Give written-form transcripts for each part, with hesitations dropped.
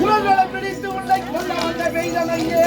உலகளை பிடித்து உன்னை கொண்டாட வெயிலையே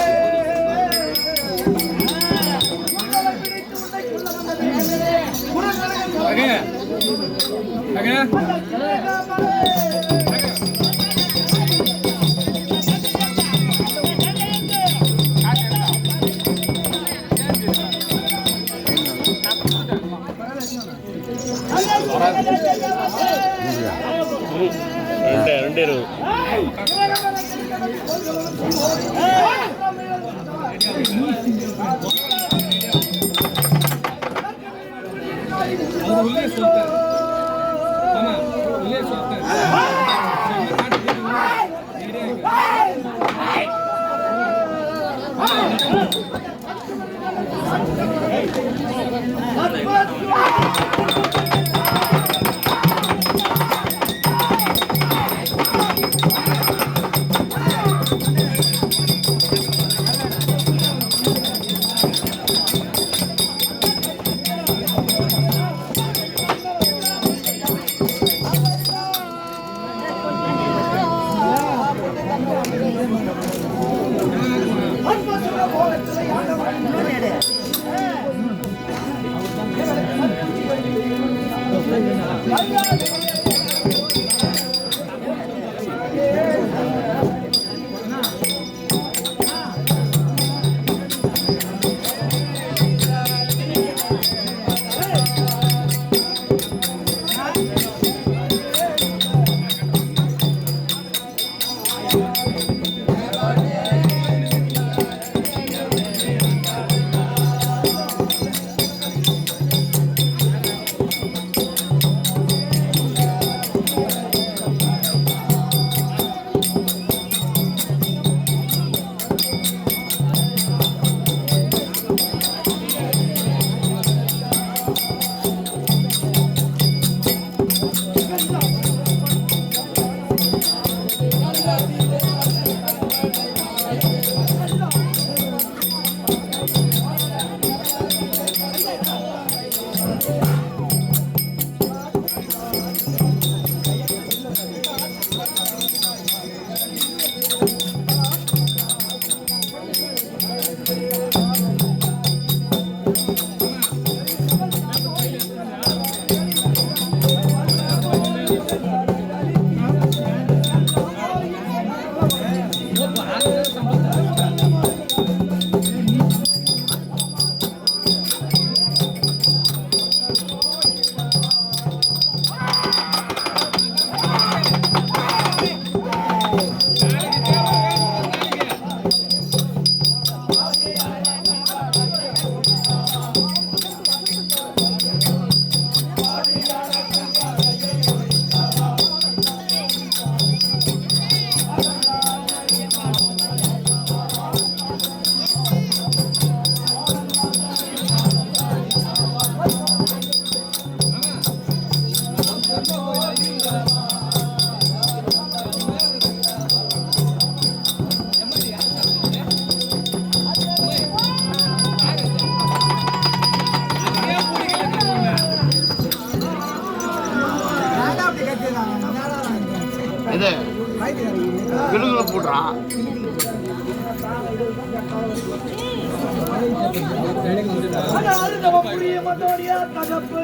புரிய மாட்டோடைய தகப்பு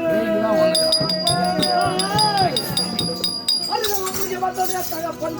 புரிய மாட்டோடைய தகப்பன்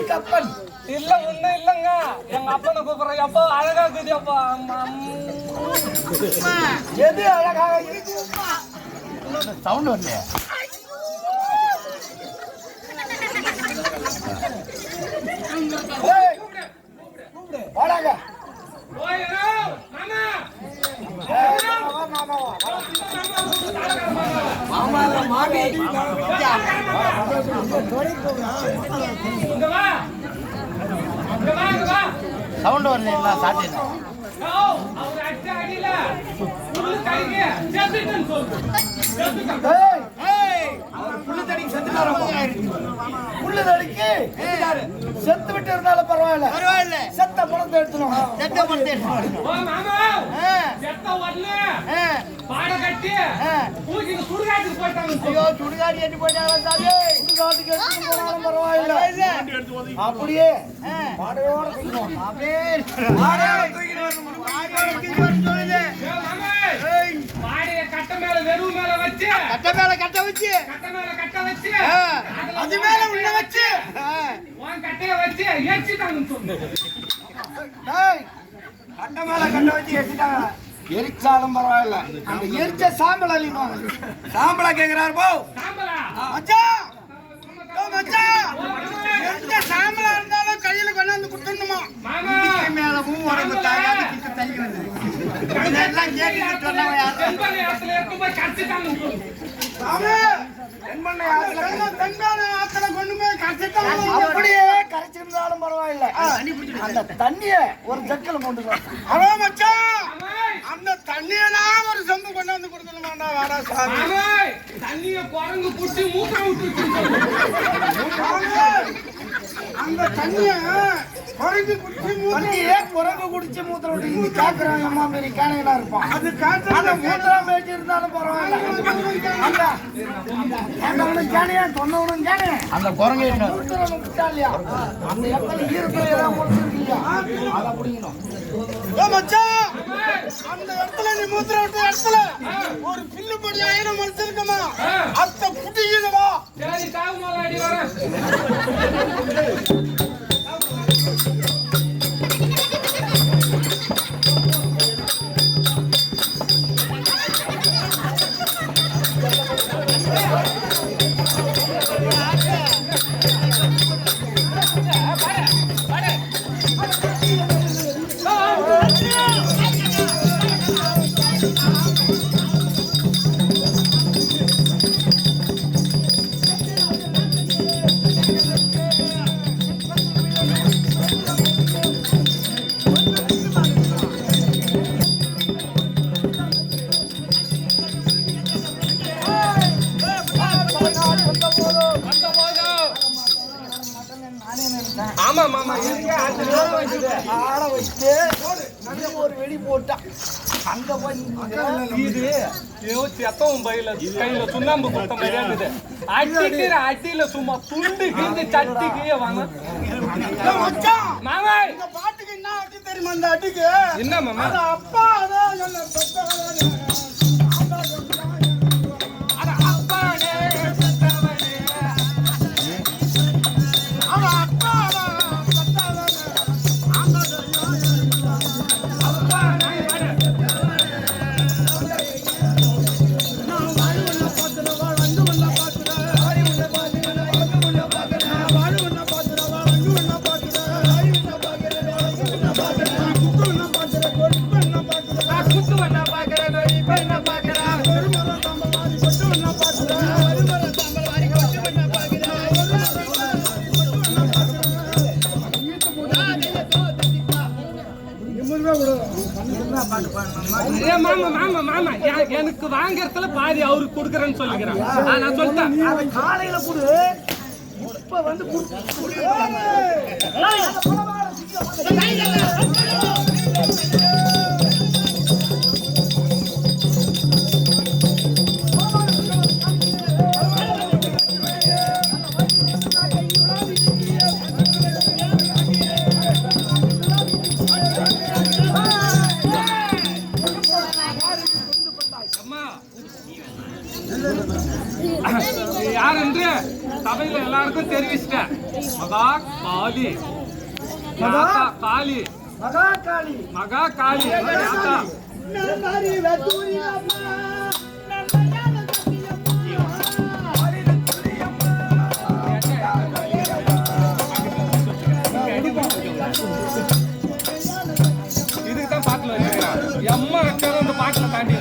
கப்பல் இல்ல ஒண்ணு இல்லங்க எங்க அப்பனை கூப்பிடுற அப்பா அழகா இருக்குது அப்பா எது அழகாக இருக்கு சவுண்ட் வரலையா வாடாங்க சவுண்ட் வரல சாத்தியம் செத்து விட்டு இருந்தாலும் பரவாயில்ல செத்த பணத்தை எடுத்துணும் சுடுகாடு எட்டு போயிட்டாங்க பரவாயில்ல அப்படியே மாடையோட கட்ட மேல வெறும் மேல வச்சு கட்ட வச்சு அது மேல உள்ள வச்சு கட்டைய வச்சு எரிச்சுட்டாங்க கட்ட மேல கட்ட வச்சு எரிச்சுட்டாங்க எரிச்சாலும் பரவாயில்ல அந்த எரிச்ச சாம்பல் அழிவாங்க சாம்பலா கேக்குறாரு போ மச்சான் எந்த சாம்பலா இருந்தாலும் கையில கொண்டாந்து குத்தணுமா மேலவும் உடம்பு தாயாதி கிட்ட தள்ளி வந்து இதெல்லாம் கேட்டுட்டு அப்படியே கரைச்சிருந்தாலும் பரவாயில்ல அந்த தண்ணிய ஒரு ஜக்கல போட்டு அந்த தண்ணியெல்லாம் ஒரு சொம்பு கொண்டாந்து கொடுக்கணுமாண்டா வாடா சாமி தண்ணிய குரங்கு புடிச்சு மூத்திரம் விட்டு அந்த தண்ணிய குரங்கு குடிச்சு குரங்கு குடிச்சு மூத்திரம் விட்டு காக்குறாங்க அம்மா மாரி காணைகளா இருப்பான் அது காத்து அந்த மூத்திரம் பேச்சு இருந்தாலும் பரவாயில்ல அந்த குரங்கை விட்டா இல்லையா அந்த இடத்துல ஈரப்பதான் முடிச்சிருக்கீங்க அதை பிடிக்கணும் அந்த இடத்துல நீ மூத்திர விட்ட இடத்துல ஒரு பில்லு பொடி ஆயிரம் மனுஷருக்குமா அத்த புடிக்கணுமா சரி தாவு மாலாடி வர ஆமா மாமா ஆட வச்சு ஒரு வெடி போட்டான் அங்க போய் இது செத்தவும் பையில கையில சுண்ணாம்பு கொடுத்த மாதிரியா இருக்குது அடிக்கிற அடியில சும்மா துண்டு கிழிஞ்சு சட்டி கீழே வாங்க மாமா இந்த பாட்டுக்கு என்ன அடி தெரியுமா அந்த அடிக்கு என்ன மாமா அப்பா அதான் எனக்கு வாங்கறதுல பாதி அவருக்கு கொடுக்கறேன்னு சொல்லிக்கிறேன் நான் சொல்லிட்டேன் காலையில கொடு இப்ப வந்து யார் என்று சபையில எல்லாருக்கும் தெரிவிச்சிட்டேன் மகா காளி காளி மகா காளி மகா காளி இதுக்கு தான் பாட்டுல வச்சுக்கிறான் எம்மா வச்சாலும் அந்த பாட்டுல தாண்டி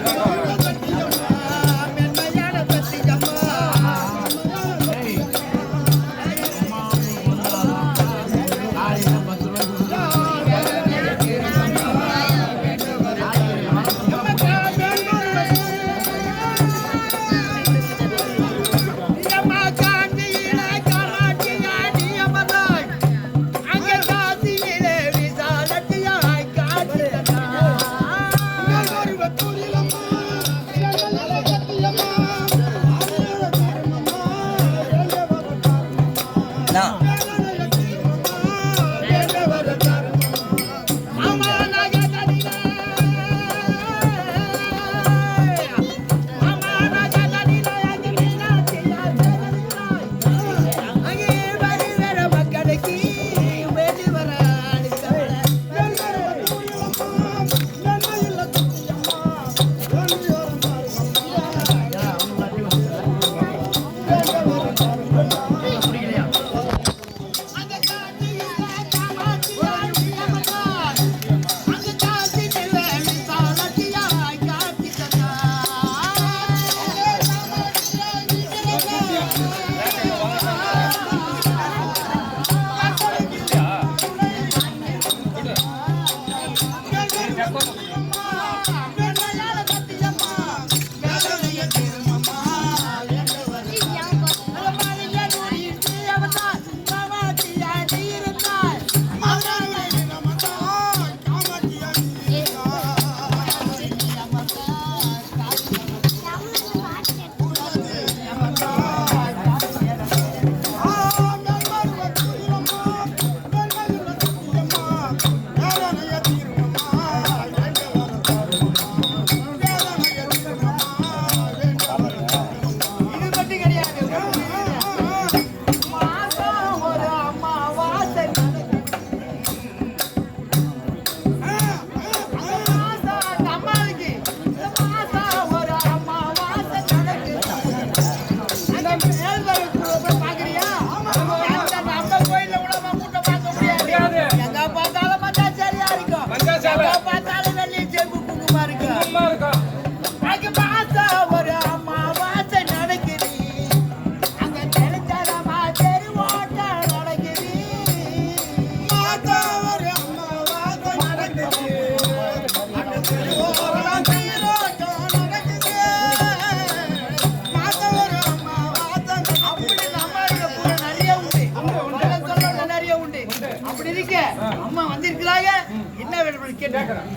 கேட்கறேன்.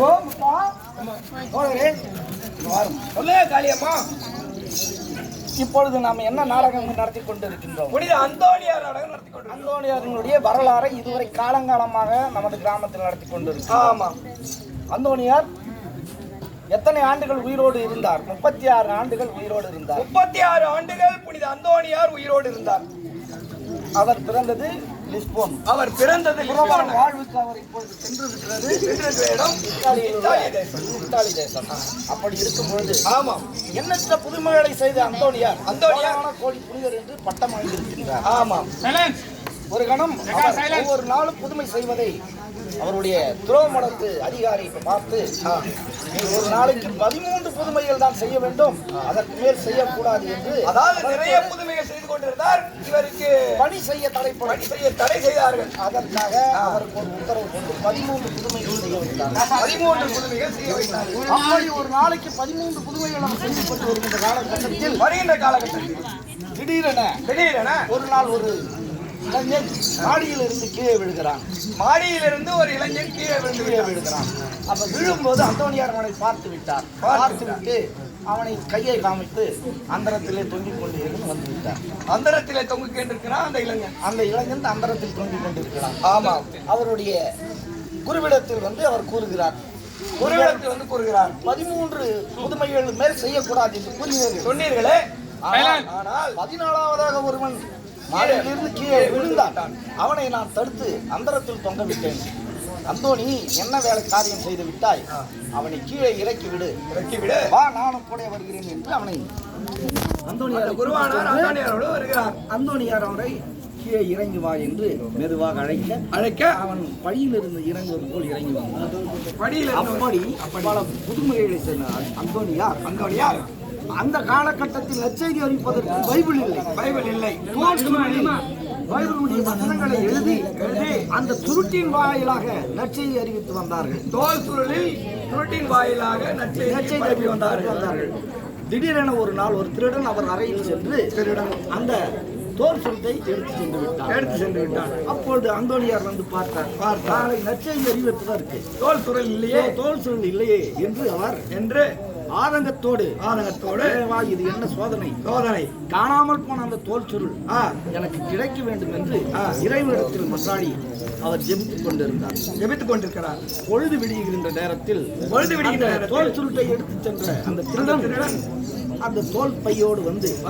ஓம்பா சோழரே வாரும். சொல்லே காளியம்மா. இப்பொழுது நாம் என்ன நாடகம் நடத்தி கொண்டிருக்கின்றோம்? புனித அந்தோணியார் நாடகம் நடத்தி கொண்டு. அந்தோணியாரினுடைய வரலாறை இதுவரை காலங்காலமாக நமது கிராமத்தில் நடத்தி கொண்டிருக்கிறோம். ஆமா. அந்தோணியார் எத்தனை ஆண்டுகள் உயிரோடு இருந்தார்? 36 ஆண்டுகள் உயிரோடு இருந்தார். 36 ஆண்டுகள் புனித அந்தோணியார் உயிரோடு இருந்தார். அவர் பிறந்தது லிஸ்போன். அவர் பிறந்தது புறவாழ் வாழ்வுக்கு அவர் இப்பொழுது சென்றிருக்கிறது இடம் இத்தாலி தேசம். அப்படி இருக்கும் பொழுது ஆமா, எண்ணற்ற புதுமைகளை செய்த அந்தோணியார் அந்தோணியார் கோடி புனிதர் என்று பட்டம் வாங்கியிருக்கின்றார். ஆமா. ஒரு கணம் அவர் ஒவ்வொரு நாளும் புதுமை செய்வதை அவருடைய துரோமடத்து அதிகாரி பார்த்து ஒரு நாளைக்கு 13 புதுமைகள் தான் செய்ய வேண்டும், அதற்கு மேல் செய்யக்கூடாது என்று, அதாவது நிறைய புதுமைகள் செய்து கொண்டிருந்தார். இவருக்கு பணி செய்ய தடை செய்தார்கள். அதற்காக அவருக்கு ஒரு உத்தரவு கொண்டு 13 புதுமைகள் செய்ய வைத்தார். 13 புதுமைகள் செய்ய வைத்தார்கள். அப்படி ஒரு நாளைக்கு 13 புதுமைகள் அவர் செய்து கொண்டு வருகின்ற காலகட்டத்தில் வருகின்ற காலகட்டத்தில் திடீரென ஒரு நாள் ஒரு இளைஞன் மாடியில் இருந்து கீழே விழுகிறான். மாடியிலிருந்து ஒரு இளைஞன் கீழே விழுகிறான். அப்ப விழும்போது அந்தோணியார் அவனை பார்த்து விட்டு அவனை கையை காமித்து அந்தரத்திலே தொங்கிக் கொண்டு வந்து விட்டார். அந்தரத்திலே தொங்கிக் கொண்டிருக்கிறான் அந்த இளைஞன் அந்தரத்தில் தொங்கிக் கொண்டிருக்கிறான். ஆமா. அவருடைய குருவிடத்தில் வந்து அவர் கூறுகிறார். 13 புதுமைகள் மேல் செய்யக்கூடாது என்று கூறினீர்கள் சொன்னீர்களே. ஆனால் 14ஆவதாக ஒருவன் மாடியிலிருந்து கீழே விழுந்தான். அவனை நான் தடுத்து அந்தரத்தில் தொங்க விட்டேன். அந்தோணி, என்ன வேலை காரியம் செய்து விட்டாய்? அவனை கீழே இறக்கி விடு, வா, நானும் கூட வருகிறேன் என்று அவனை அந்தோணியார் அவரை கீழே இறங்கி வா என்று மெதுவாக அழைக்க அவன் படியிலிருந்து இறங்குவது போல் இறங்கி வந்தான். அப்படி பல புதுமைகளை செய்தார் அந்தோணியார். அந்த காலகட்டத்தில் நற்செய்தி அறிவிப்பதற்கு பைபிள் இல்லை. பைபிளுடைய வசனங்களை எழுதி அந்த சுருட்டின் வாயிலாக நற்செய்தி அறிவித்து வந்தார்கள். தோல் சுருளில் சுருட்டின் வாயிலாக நற்செய்தி அறிவித்து வந்தார்கள். திடீரென ஒரு நாள் ஒரு திருடன் அவர் அறையில் சென்று அந்த தோல் சுருட்டை எடுத்து சென்று விட்டார். அப்பொழுது அந்தோணியார் வந்து பார்த்தார். நாளை நற்செய்தி அறிவிப்பதற்கு தோல் சுருள் இல்லையே என்று அவர் ஆதங்கத்தோடு இது என்ன சோதனை காணாமல் போன அந்த தோல் சுருள் எனக்கு கிடைக்க வேண்டும் என்று இறைவனிடத்தில் மன்றாடி அவர் ஜெபித்துக் கொண்டிருக்கிறார். பொழுது விடுகின்ற நேரத்தில் தோல் சுருட்டை எடுத்து சென்ற அந்த திருடன் அந்த தோல் பையோடு வந்து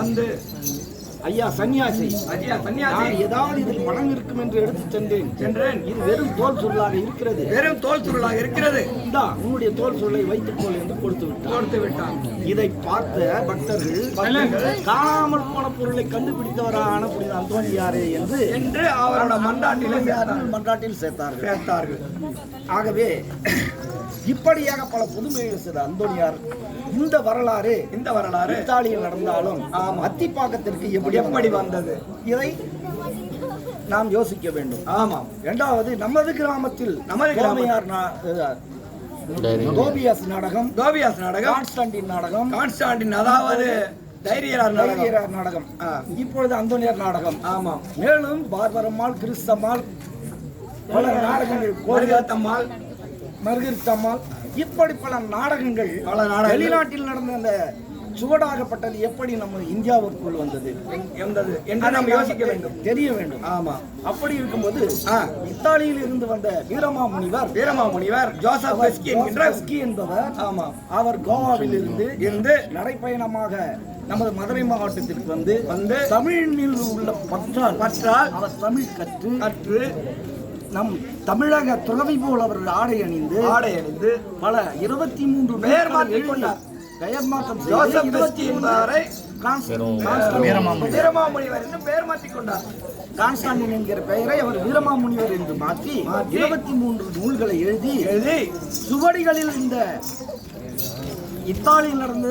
ஐயா சன்னியாசி, ஏதாவது இதில் பணம் இருக்கும் என்று எடுத்து சென்றேன். இது வெறும் தோல் சுருளாக இருக்கிறது. உன்னுடைய தோல் சுருளை வைத்துக்கொள் என்று கொடுத்து விட்டான். இதை பார்த்த பக்தர்கள் காணாமல் போன பொருளை கண்டுபிடித்தவரான புனித அந்தோணியாரே என்று அவரோட மன்றாட்டில் சேர்த்தார்கள். ஆகவே இப்படியாக பல புதுமைகள் செய்த அந்தோணியார் இந்த வரலாறு இத்தாலியில் நடந்தாலும் அத்திப்பாக்கத்திற்கு எப்படி வந்தது, இதை நாம் யோசிக்க வேண்டும். ஆமாம். இரண்டாவது, நமது கிராமத்தில் கோபியாஸ் நாடகம், கான்ஸ்டாண்டின் அதாவது தைரியரார் நாடகம், இப்பொழுது அந்தோணியார் நாடகம். ஆமாம். மேலும் பார்வரம்மாள், கிறிஸ்தம்மாள், பல நாடகங்கள், மருகிருத்தம்மாள், இப்படி பல நாடகங்கள் வெளிநாட்டில் நடந்த அந்த சுவடாகப்பட்டது எப்படி நம்ம இந்தியாவிற்குள் வந்தது என்று நாம் யோசிக்க வேண்டும், தெரிய வேண்டும். ஆமா. அப்படி இருக்கும்போது இத்தாலியில் இருந்து வந்த வீரமாமுனிவர் ஜோசப் என்பவர், அவர் கோவாவில் இருந்து நடைப்பயணமாக நமது மதுரை மாவட்டத்திற்கு வந்து தமிழில் உள்ள பற்றால் அவர் தமிழ் கற்று நம் தமிழக துறவி போல் அவர் ஆடை அணிந்து பல 23 பெயர் மாற்றிக் கொண்டார். பெயர் மாற்றம் வீரமாமுனிவர் என்று பெயர் மாற்றிக் கொண்டார். கான்ஸ்டாண்டின் என்கிற பெயரை அவர் வீரமாமுனிவர் என்று மாற்றி 23 நூல்களை எழுதி சுவடிகளில் இந்த இத்தாலியில் நடந்த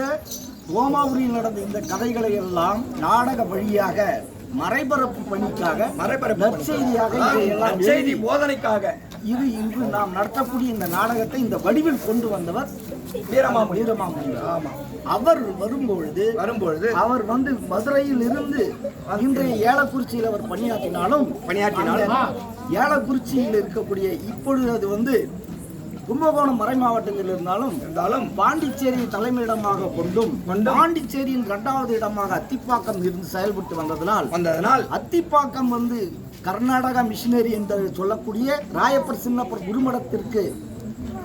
ரோமாபுரியில் நடந்த இந்த கதைகளை எல்லாம் நாடக வழியாக மறைபரப்பு பணிக்காக செய்தி போதனைக்காக இது இன்று நாம் நடத்தக்கூடிய இந்த நாடகத்தை இந்த வடிவில் கொண்டு வந்தவர் வீரமாமுனிவர். ஆமா. அவர் வரும்பொழுது அவர் வந்து மதுரையில் இருந்து இன்றைய ஏலக்குறிச்சியில் அவர் பணியாற்றினாலும் ஏலக்குறிச்சியில் இருக்கக்கூடிய இப்பொழுது அது வந்து கும்பகோணம் மறை மாவட்டத்தில் இருந்தாலும் பாண்டிச்சேரியை தலைமையிடமாக கொண்டும் பாண்டிச்சேரியின் 2வது இடமாக அத்திப்பாக்கம் இருந்து செயல்பட்டு வந்ததனால் அத்திப்பாக்கம் வந்து கர்நாடகா மிஷினரி என்று சொல்லக்கூடிய ராயப்பர் சின்னப்பர் குருமடத்திற்கு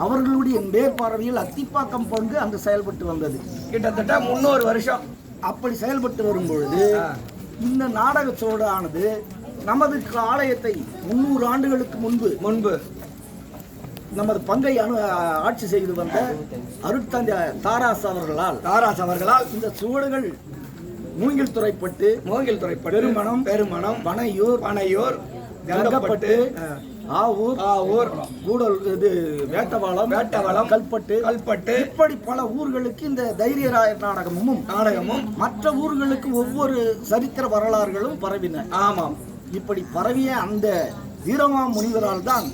அவர்களுடைய மேற்பார்வையில் அத்திப்பாக்கம் பங்கு அங்கு செயல்பட்டு வந்தது. கிட்டத்தட்ட 300 வருஷம் அப்படி செயல்பட்டு வரும்பொழுது இந்த நாடக சோடானது நமது ஆலயத்தை 300 ஆண்டுகளுக்கு முன்பு நமது பங்கை ஆட்சி செய்து வந்த அருட்தந்தை தாராஸ் அவர்களால் இந்த சுவடுகள் மூங்கில் துறைப்பட்டு பெருமணம் பனையூர் கங்கப்பட்டு ஆவூர் கூடல் இது வேட்டவாளம் கல்பட்டு இப்படி பல ஊர்களுக்கு இந்த தைரியராயர் நாடகமும் மற்ற ஊர்களுக்கு ஒவ்வொரு சரித்திர வரலாறுகளும் பரவின. ஆமாம். இப்படி பரவிய அந்த வீரமாமுனிவரால் தான்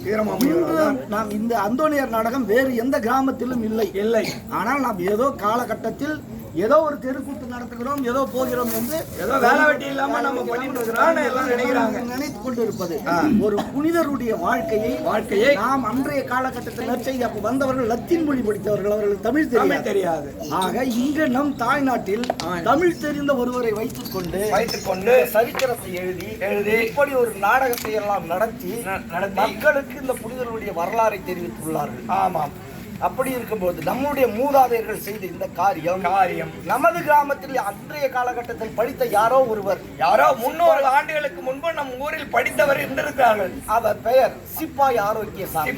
நாம் இந்த அந்தோணியார் நாடகம் வேறு எந்த கிராமத்திலும் இல்லை. ஆனால் நாம் ஏதோ காலகட்டத்தில் ஏதோ ஒரு தெருக்கூட்டு நடத்துகிறோம், ஏதோ போகிறோம் என்று ஏதோ வேலை வெட்டி இல்லாம நம்ம பண்ணிட்டு இருக்கிறோம் எல்லாம் நினைத்துக் கொண்டிருப்பது. ஒரு புனிதருடைய வாழ்க்கையை நாம் அன்றைய காலகட்டத்தில் நற்செய்தி அப்ப வந்தவர்கள் லத்தீன் மொழி படித்தவர்கள், அவர்களுக்கு தமிழ் தெரியாது. ஆக இங்கு நம் தாய்நாட்டில் தமிழ் தெரிந்த ஒருவரை வைத்துக் கொண்டு சரித்திரத்தை எழுதி இப்படி ஒரு நாடகத்தை எல்லாம் நடத்தி மக்களுக்கு இந்த புனிதருடைய வரலாறை தெரிவித்துள்ளார்கள். ஆமாம். அப்படி இருக்கும்போது நம்முடைய மூதாதையர்கள் செய்த இந்த காரியம் நமது கிராமத்தில் அன்றைய காலகட்டத்தில் படித்த யாரோ 300 ஆண்டுகளுக்கு முன்பு நம் ஊரில் படித்தவர் இருந்திருக்கிறார்கள். அவர் பெயர் சிப்பாய் ஆரோக்கியசாமி.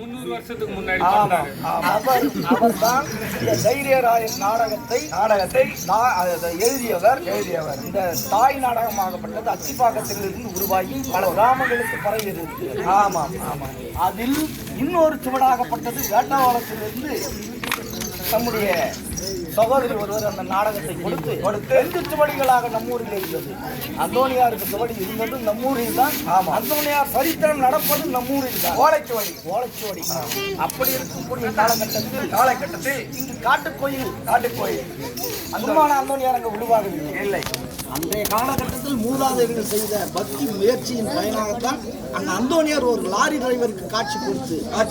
300 வருஷத்துக்கு முன்னாடி அவர் தான் இந்த தைரியராயர் நாடகத்தை எழுதியவர். இந்த தாய் நாடகமாகப்பட்டது அத்திப்பாக்கத்தில் இருந்து உருவாகி பல கிராமங்களுக்கு பரவி இருக்கிறது. ஆமாம். அதில் இன்னொரு சுவடாகப்பட்டது வேட்டவாளத்திலிருந்து நம்முடைய சகோதரி ஒருவர் அந்த நாடகத்தை கொடுத்து 2 சுவடிகளாக நம்மூரில் இருந்தது. அந்தோணியாருக்கு சுவடி இருந்தது நம்மூரில் தான். அந்தோணியார் சரித்திரம் நடப்பது நம்மூரில் தான். ஓலைச்சுவடி. அப்படி இருக்கக்கூடிய காலகட்டத்தில் இங்கு காட்டுக்கோயில் அந்தமான அந்தோணியார் அங்கு உருவாகவில்லை. அன்றைய காலகட்டத்தில் மூதாதையர்கள் செய்த பக்தி முயற்சியின் பயனாகத்தான் அந்த அந்தோணியார் ஒரு லாரி டிரைவருக்கு காட்சி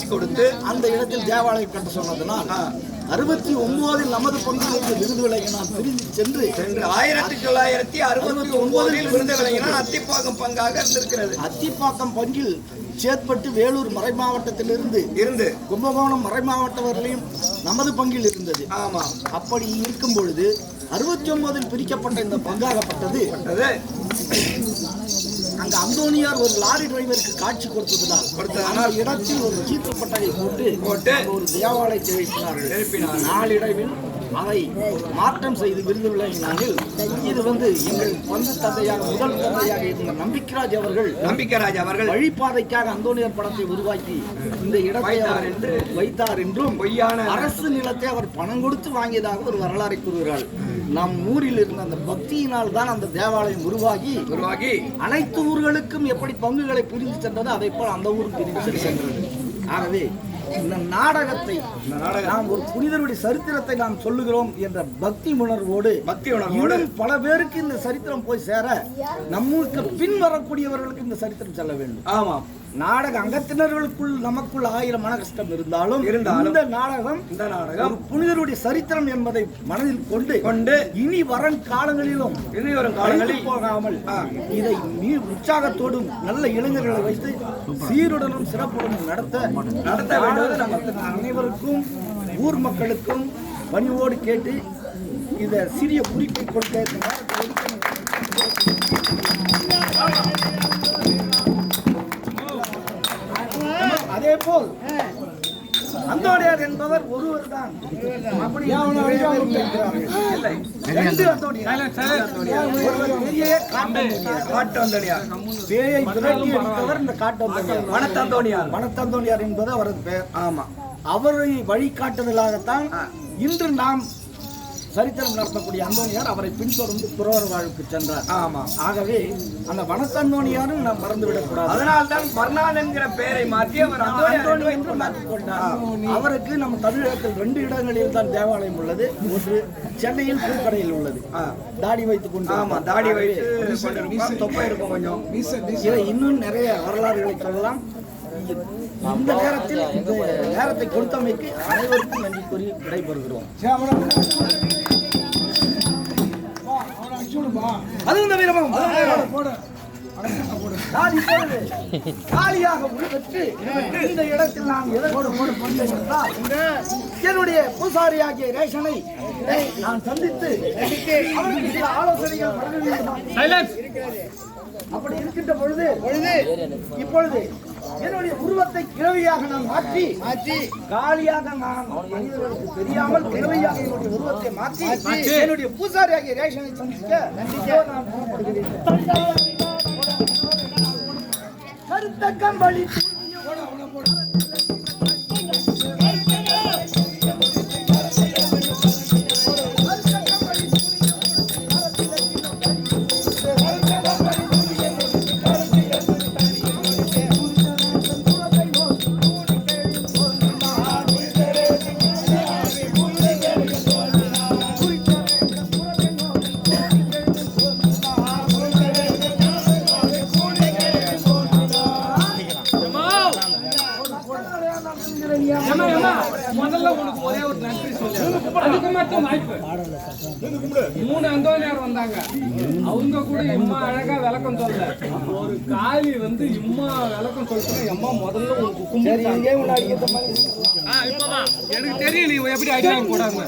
கொடுத்து அந்த இடத்தில் தேவாலயம் கட்ட சொன்னதனால் 69 நமது பங்கிலிருந்து விருது விலகினால் பிரிந்து சென்று 1969 விருது விலகினால் அத்திப்பாக்கம் பங்காக இருந்திருக்கிறது. அத்திப்பாக்கம் பங்கில் சேத்பட்டு வேலூர் மறை மாவட்டத்திலிருந்து கும்பகோணம் மறை மாவட்டவர்களையும் நமது பங்கில் இருந்தது. ஆமாம். அப்படி இருக்கும் பொழுது 69 பிரிக்கப்பட்ட இந்த பங்காகப்பட்டது அங்க அந்தோணியார் ஒரு லாரி டிரைவருக்கு காட்சி கொடுத்ததனால் இடத்தில் ஒரு சீட்டுப்பட்டகை போட்டு ஒரு தேவாலயத்தை எழுப்பினார்கள். நாளிடைவில் அதை மாற்றம் செய்து விருது விளங்கினார்கள். இது வந்து எங்கள் முதல் தந்தையாக இருந்த நம்பிக்கராஜ் அவர்கள் வழிபாதைக்காக அந்தோணியார் படத்தை உருவாக்கி இந்த இடத்தை வைத்தார் என்றும் அரசு நிலத்தை அவர் பணம் கொடுத்து வாங்கியதாக ஒரு வரலாறை கூறுகிறார். நம் ஊரில் இருந்த அந்த பக்தியினால் தான் அந்த தேவாலயம் உருவாகி அனைத்து ஊர்களுக்கும் எப்படி பங்குகளை பிரிந்து சென்றதோ அதை போல் அந்த ஊருக்கு பிரிந்து சென்றது. ஆகவே இந்த நாடகத்தை நாம் ஒரு புனிதருடைய சரித்திரத்தை நாம் சொல்லுகிறோம் என்ற பக்தி உணர்வோடு பல பேருக்கு இந்த சரித்திரம் போய் சேர நம்மளுக்கு பின் வரக்கூடியவர்களுக்கு இந்த சரித்திரம் செல்ல வேண்டும். ஆமாம். நாடக அங்கத்தினர்களுக்குள் நமக்குள் 1000 மன கஷ்டம் இருந்தாலும் இந்த நாடகம் ஒரு புனிதருடைய சரித்திரம் என்பதை மனதில் கொண்டு இனி வரும் காலங்களிலும் போகாமல் இதை உற்சாகத்தோடும் நல்ல இளைஞர்களை வைத்து சீருடனும் சிறப்புடனும் நடத்த அனைவருக்கும் ஊர் மக்களுக்கும் பணிவோடு கேட்டு இதை சிறிய குறிப்பை கொடுக்க அதே போல் அந்தோணியார் என்பவர் ஒருவர் தான். வனத்தந்தோணியார் என்பது அவரது பெயர். ஆமா. அவரை வழிகாட்டுதலாகத்தான் இன்று நாம் சரித்திரம் நடத்தக்கூடிய அந்தோணியார் அவரை பின்தொடர்ந்து புறவர் வாழ்வுக்கு சென்றார். ஆமா. ஆகவே அந்த வனத்தந்தோணியாரும் நாம் மறந்துவிடக் கூடாது. அதனால்தான் பர்னான் என்கிற பெயரை மாற்றி அவர் அந்தோணி என்று மாற்றிக் கொண்டார். அவருக்கு நம்ம தமிழகத்தில் 2 இடங்களில் தான் தேவாலயம் உள்ளது. ஒன்று சென்னையில் பூக்கடையில் உள்ளது. தாடி வைத்துக் கொண்டு, ஆமா, தாடி வைத்து தொப்பை இருக்கும் கொஞ்சம். இதை இன்னும் நிறைய வரலாறுகளை சொல்லலாம். இந்த நேரத்தில் இந்த நேரத்தை கொடுத்தமைக்கு அனைவருக்கும் நன்றி கூறி விடைபெறுகிறோம். அதுவும் வீரமும் நான் இப்பொழுது காலியாக உருவெற்று இந்த இடத்தில் நான் என்றால் என்னுடைய பூசாரியாகிய ரேஷனை நான் சந்தித்து அவருக்கு சில ஆலோசனைகள் வழங்க வேண்டும். அப்படி இருக்கின்ற பொழுது இப்பொழுது என்னுடைய உருவத்தை கிழவியாக நான் மாற்றி காலியாக நான் மனிதர்களுக்கு தெரியாமல் கிழவியாக என்னுடைய உருவத்தை மாற்றி என்னுடைய பூசாரியாகிய ரேஷனை சந்திக்க நான் புறப்படுகிறேன். கருத்த கம்பளி முதல்ல உனக்கு ஒரே ஒரு நன்றி சொல்லு. அதுக்கு மட்டும் வாய்ப்பு 3 அந்தோணியார் வந்தாங்க. அவங்க கூட இம்மா அழகா விளக்கம் சொல்ல. ஒரு காளி வந்து இம்மா விளக்கம் சொல்லிட்டு எம்மா முதல்ல உனக்கு கும்பிட்டு இப்பதான் எனக்கு தெரியும் நீ எப்படி அடிவாங்க கூடாது.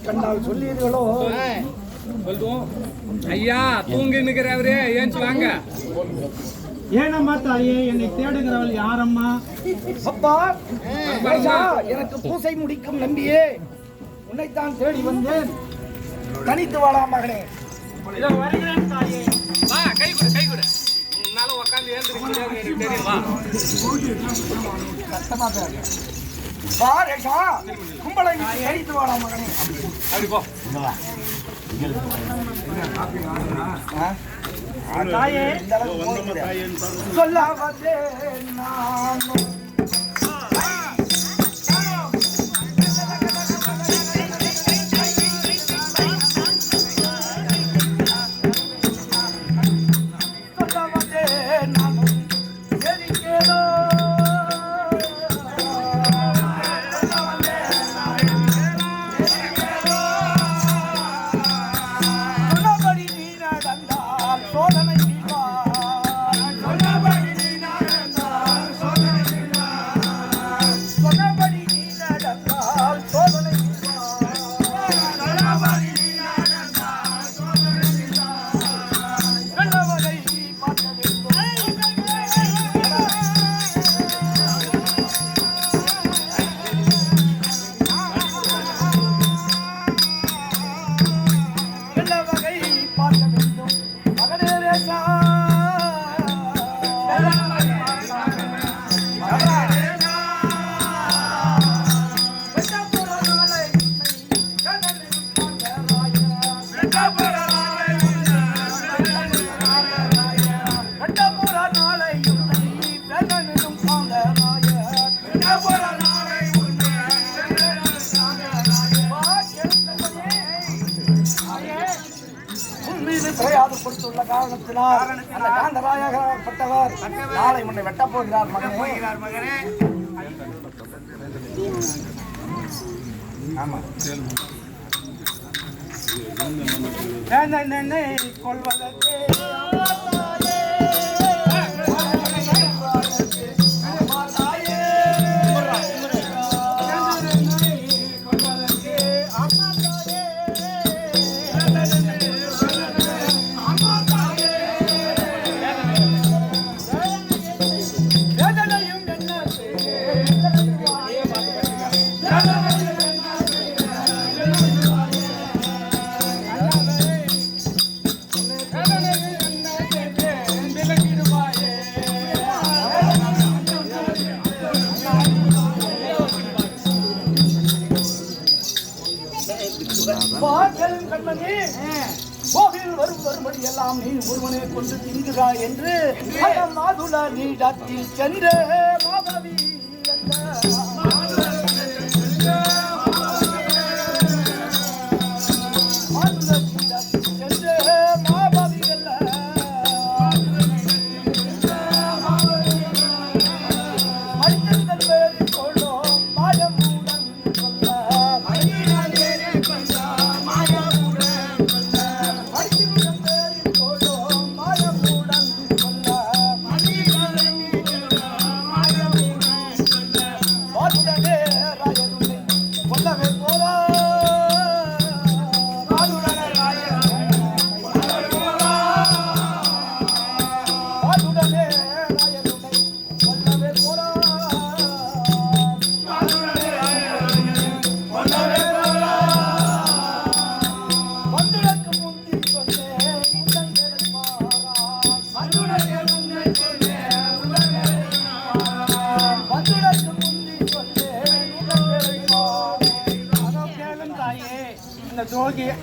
கண்டால் சொல்லீர்களோ? சொல்லுவோம். ஐயா தூங்கி நிற்கிறவரே ஏன்ச்சு வாங்க. ஏனம்மா தாயே, என்னை தேடுகிறவள் யாரம்மா? அப்பா, எனக்கு பூசை முடிக்கும் நம்பியே உன்னைத்தான் தேடி வந்தேன். தனித்து வாழா மகனே. வருகிறேன் தாயே. வா, கை கொடு, கை கொடு. உன்னால உட்காந்து ஏந்திருக்க எனக்கு தெரியுமா? வா ரேஷா, கும்பலை தனித்து வாழா மகனே. அப்படி போ. தாயே, சொல்ல வந்தேன் நான். சோதனை கொடுத்துள்ள காரணத்தினால் அந்த காந்தராயப்பட்டவர் நாளை முன்னை வெட்டப் போகிறார் மகனே. ஆமா கொள்வதற்கு வரும்படி எல்லாம் நீ ஒருவனை கொண்டு திங்குகிறாய் என்று மாதுள நீடத்தில் சென்று மாதவி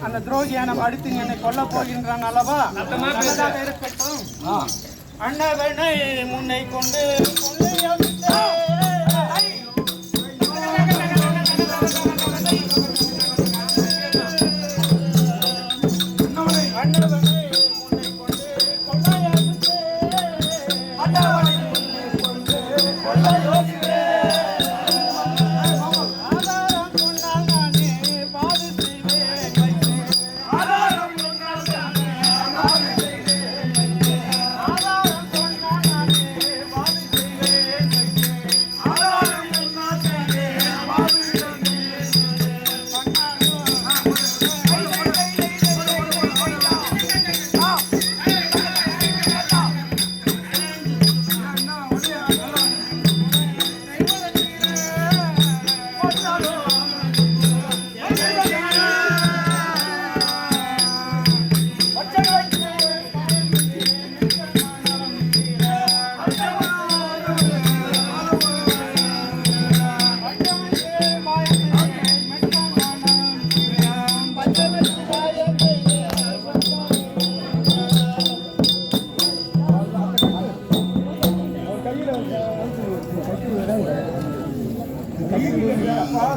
அந்த துரோகியான அடுத்து என்னை கொல்ல போகின்றான் அல்லவா? இருக்கட்டும். அண்ணவனை முன்னை கொண்டு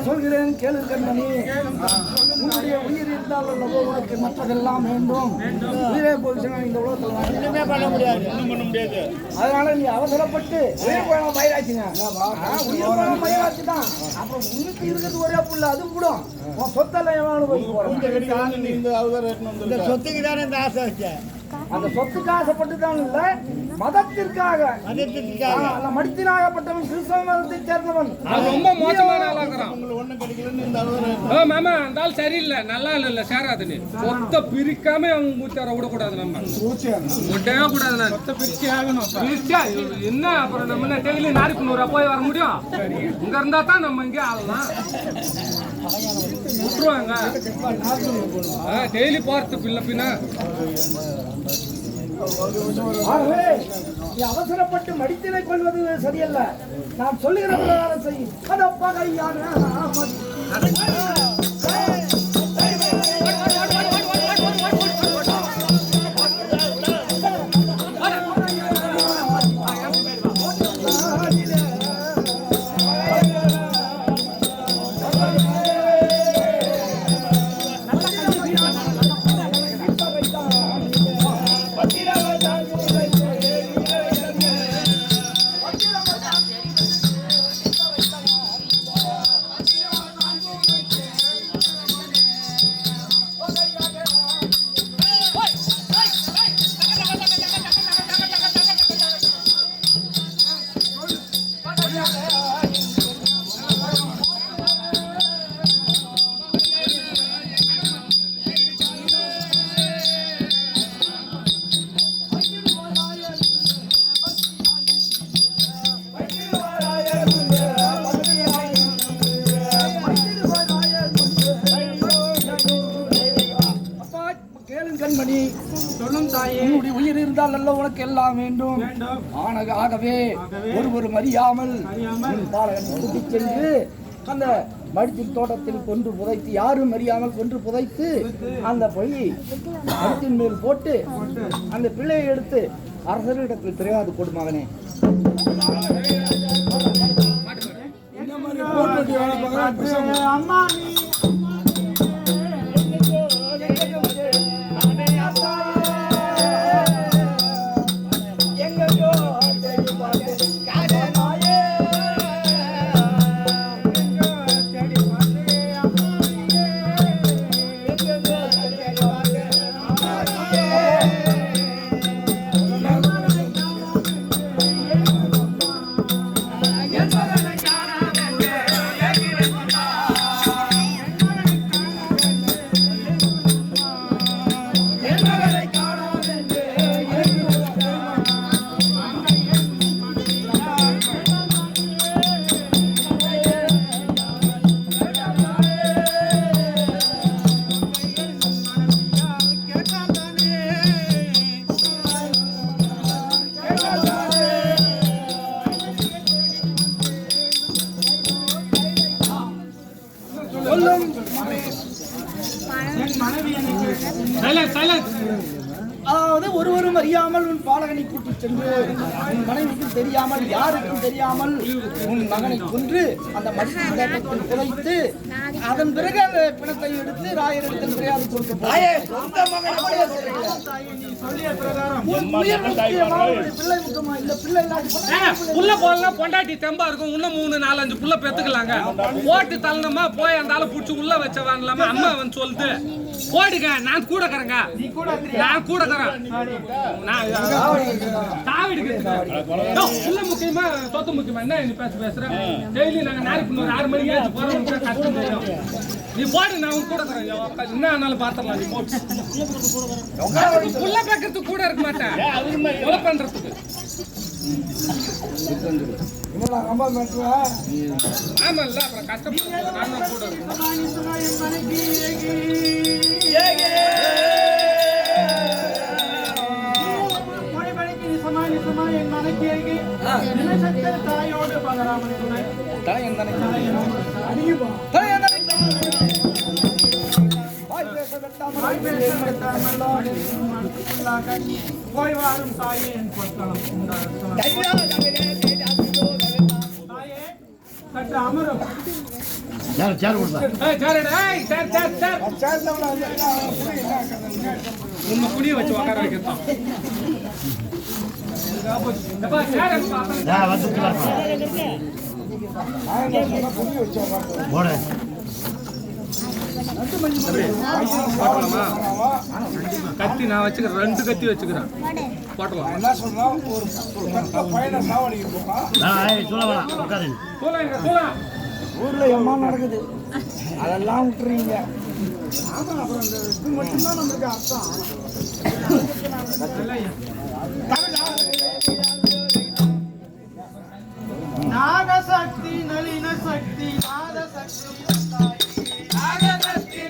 சொல்கிறேன் கேளு கண்ணனே. உன்னுடைய உயிர் இருந்தால் அல்லவோ உனக்கு மற்றதெல்லாம் வேண்டும். உயிரே போயிடுச்சுன்னா இந்த உலகத்தில் ஒண்ணுமே பண்ண முடியாது. அதனால நீ அவசரப்பட்டு உயிர் போன பயிராச்சுங்க. உயிர் போன பயிராச்சு தான். அப்புறம் உனக்கு இருக்கிறது ஒரே புள்ள அது கூட உன் சொத்தெல்லாம் எவ்வளவு போறோம். இந்த சொத்துக்கு தானே இந்த ஆசை வச்சேன். அந்த சொத்துக்கு ஆசைப்பட்டு தான் இல்ல, மதத்திற்காக. மடித்தினாகப்பட்டவன் கிறிஸ்தவ மதத்தை சேர்ந்தவன். ரொம்ப மோசமான ஆளா இருக்கிறான். மாமா அந்த ஆள் சரியில்லை, நல்லா இல்ல சேராதுன்னு சொத்தை பிரிக்காம அவங்க மூச்சார விடக்கூடாது. நம்ம விட்டவே கூடாது. சொத்தை பிரிச்சு ஆகணும். பிரிச்சா என்ன அப்புறம் நம்ம டெய்லி 400 போய் வர முடியும்? இங்க இருந்தா தான் நம்ம இங்கே ஆகலாம். விட்டுருவாங்க டெய்லி போறது பின்ன பின்ன. நீ அவசரப்பட்டு மடித்தினை கொள்வது சரியல்ல. நான் சொல்லுகிற பிரகாரம் செய். கதப்பகையான கண்மணி சொல்லும் தாயே. உன்னுடைய உயிர் இருந்தால் அல்ல உனக்கு எல்லாம் வேண்டும். ஆகவே ஒருவர் அறியாமல் கூட்டிச் சென்று அந்த மடித்தின் தோட்டத்தில் கொன்று புதைத்து, யாரும் அறியாமல் கொன்று புதைத்து அந்த பொய்யை மடித்தின் மேல் போட்டு அந்த பிள்ளையை எடுத்து அரசரிடத்தில் தெரியாது கொடு மகனே. அம்மா அதாவது ஒருவரும் அறியாமல் உன் பாலகனை கூட்டிச் சென்று உன் மனைவிக்கு தெரியாமல், யாருக்கும் தெரியாமல் உன் மகனை கொன்று அந்த மடித்தில் புதைத்து அதன் பிறகு அந்த பிணத்தை எடுத்து ராயரிடத்தில் தெரியாது கொடுக்க பிள்ளை முக்கியமா இல்ல பிள்ளை புள்ள போடலாம் பொண்டாட்டி தெம்பா இருக்கும். இன்னும் 3-4-5 புள்ள பெத்துக்கலாங்க. போட்டு தள்ளணுமா போய் அந்த ஆளை புடிச்சு உள்ள வச்சவாங்களாமா அம்மா அவன் சொல்லுது போடுங்க. நான் கூட கறங்க, நான் கூட கறேன். புள்ள முக்கியமா சொத்து முக்கியமா? என்ன நீ பேசுறேன்? டெய்லி நாங்க நாளைக்கு 6 மணிக்கு போறோம். கஷ்டம் தெரியும். நீ போடு, நான் உன் கூட கறேன். என்ன ஆனாலும் பாத்திரலாம். நீ போட்டு புள்ள பேக்கிறதுக்கு கூட இருக்க மாட்டேன், கொலை பண்றதுக்கு. ஆமால்ல, அப்புறம் கஷ்டப்பட்டு நான் கூட தாயோடு பலராமன் போய் வாழும் தாயே என் பொற்களம் தாயே சற்று அமரும். உங்க புளிய வச்சு உட்கார வைக்கிறோம். கத்தி நான் வச்சுக்கிறேன், 2 கத்தி வச்சுக்கிறேன். போட்டலாம். என்ன சொல்றோம், ஒரு பையனை சாவடிக்க போறான். ஊர்ல எம்மா நடக்குது, அதெல்லாம் விட்டுறீங்க. ஆமா, அப்புறம் இது மட்டும்தான் நம்மளுக்கு அர்த்தம். நாகசக்தி நளின சக்தி நாதசக்தி நாகசக்தி